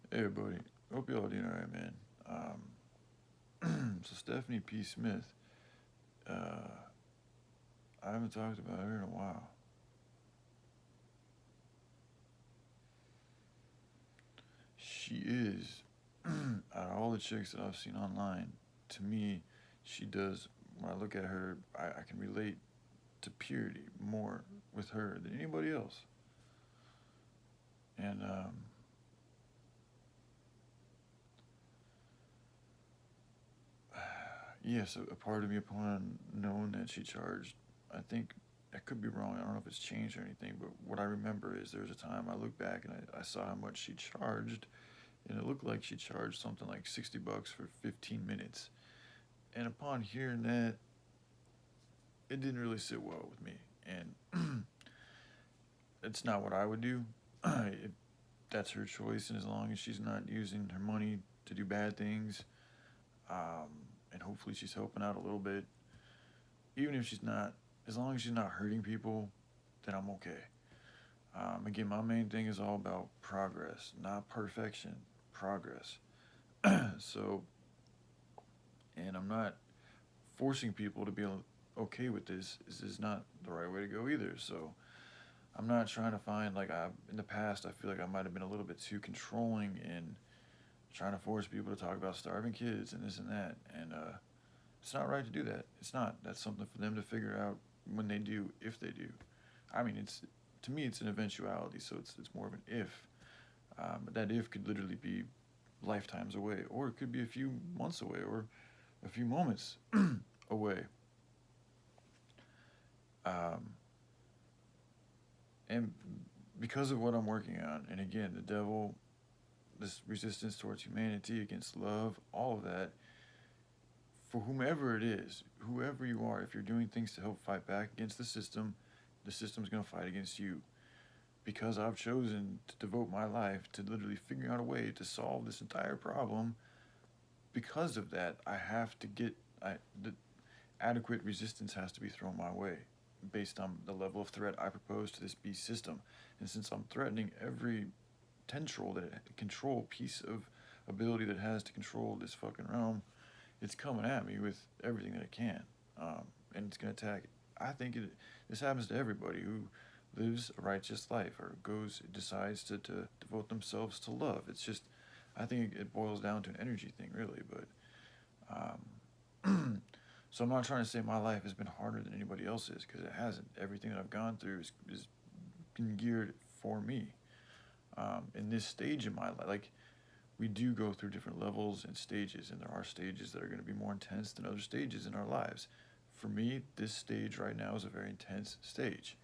Hey everybody, hope y'all doing alright, man. So Stephanie P. Smith, uh, I haven't talked about her in a while. She is, out of all the chicks that I've seen online, to me, she does. When I look at her, I can relate to purity more with her than anybody else. And yes, a part of me, upon knowing that she charged, I think I could be wrong. I don't know if it's changed or anything, but what I remember is there was a time I looked back and I saw how much she charged, and it looked like she charged something like $60 for 15 minutes. And upon hearing that, it didn't really sit well with me, and it's not what I would do. It, that's her choice, and as long as she's not using her money to do bad things, um, and hopefully she's helping out a little bit, even if she's not, as long as she's not hurting people, then I'm okay. Again, my main thing is all about progress, not perfection, progress. So, and I'm not forcing people to be okay with this. This is not the right way to go either. So, I'm not trying to find, like, in the past, I feel like I might have been a little bit too controlling in trying to force people to talk about starving kids and this and that. And it's not right to do that. It's not. That's something for them to figure out when they do, if they do. I mean, it's to me, it's an eventuality, so it's more of an if. But that if could literally be lifetimes away, or it could be a few months away, or a few moments away. Um, and because of what I'm working on, and again, the devil, this resistance towards humanity against love, all of that, for whomever it is, whoever you are, if you're doing things to help fight back against the system's going to fight against you. Because I've chosen to devote my life to literally figuring out a way to solve this entire problem, because of that, I have to get the adequate resistance has to be thrown my way based on the level of threat I propose to this beast system. And since I'm threatening every tendril that control piece of ability that it has to control this fucking realm, it's coming at me with everything that it can, and it's gonna attack. I think this happens to everybody who lives a righteous life or decides to devote themselves to love. It's just, I think it boils down to an energy thing, really. But so I'm not trying to say my life has been harder than anybody else's, because it hasn't. Everything that I've gone through is been geared for me. In this stage in my life, like, we do go through different levels and stages, and there are stages that are going to be more intense than other stages in our lives. For me, this stage right now is a very intense stage.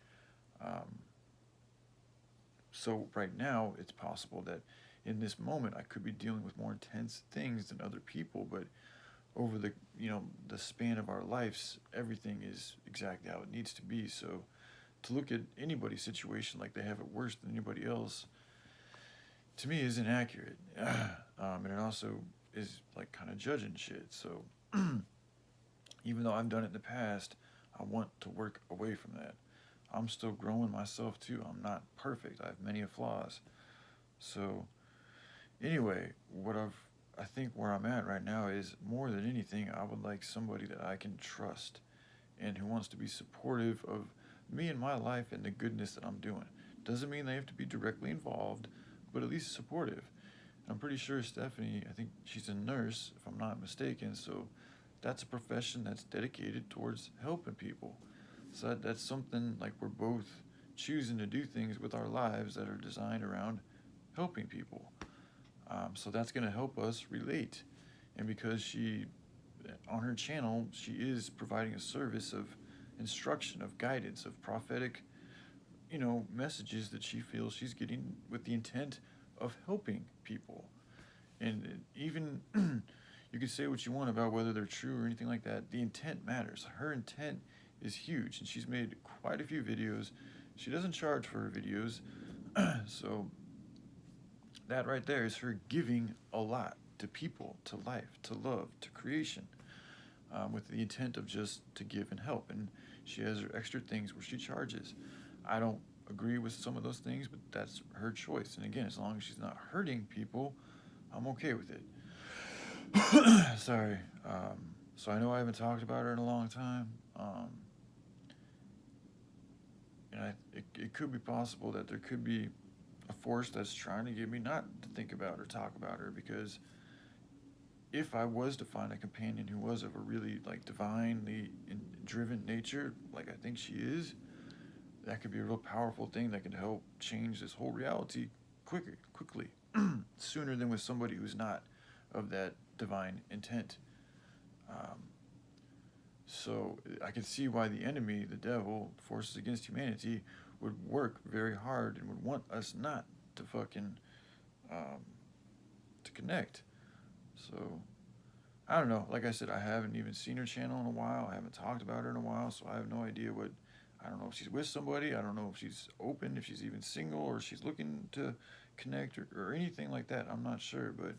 Um, so right now, it's possible that in this moment I could be dealing with more intense things than other people, but over the span of our lives, everything is exactly how it needs to be. So to look at anybody's situation like they have it worse than anybody else, to me, is inaccurate. And it also is like kind of judging shit. So even though I've done it in the past, I want to work away from that. I'm still growing myself too. I'm not perfect. I have many flaws. So anyway, I think where I'm at right now is, more than anything, I would like somebody that I can trust and who wants to be supportive of me and my life and the goodness that I'm doing. Doesn't mean they have to be directly involved, but at least supportive. I'm pretty sure Stephanie, I think she's a nurse, if I'm not mistaken, so that's a profession that's dedicated towards helping people. So that's something, like, we're both choosing to do things with our lives that are designed around helping people. So that's going to help us relate. And because on her channel, she is providing a service of instruction, of guidance, of prophetic, messages that she feels she's getting with the intent of helping people. And even you can say what you want about whether they're true or anything like that. The intent matters. Her intent is huge, and she's made quite a few videos. She doesn't charge for her videos, so that right there is her giving a lot to people, to life, to love, to creation, with the intent of just to give and help. And she has her extra things where she charges. I don't agree with some of those things, but that's her choice. And again, as long as she's not hurting people, I'm okay with it. Sorry. So I know I haven't talked about her in a long time. And it could be possible that there could be a force that's trying to get me not to think about or talk about her, because if I was to find a companion who was of a really like divinely driven nature, like I think she is, that could be a real powerful thing that could help change this whole reality quickly, sooner than with somebody who's not of that divine intent. Um, so I can see why the enemy, the devil, forces against humanity, would work very hard and would want us not to fucking um, to connect. So I don't know. Like I said, I haven't even seen her channel in a while. I haven't talked about her in a while, so I have no idea what. I don't know if she's with somebody. I don't know if she's open, if she's even single, or she's looking to connect or anything like that. I'm not sure, but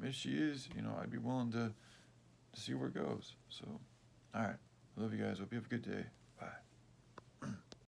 if she is, I'd be willing to see where it goes. So, all right. I love you guys. Hope you have a good day. Bye.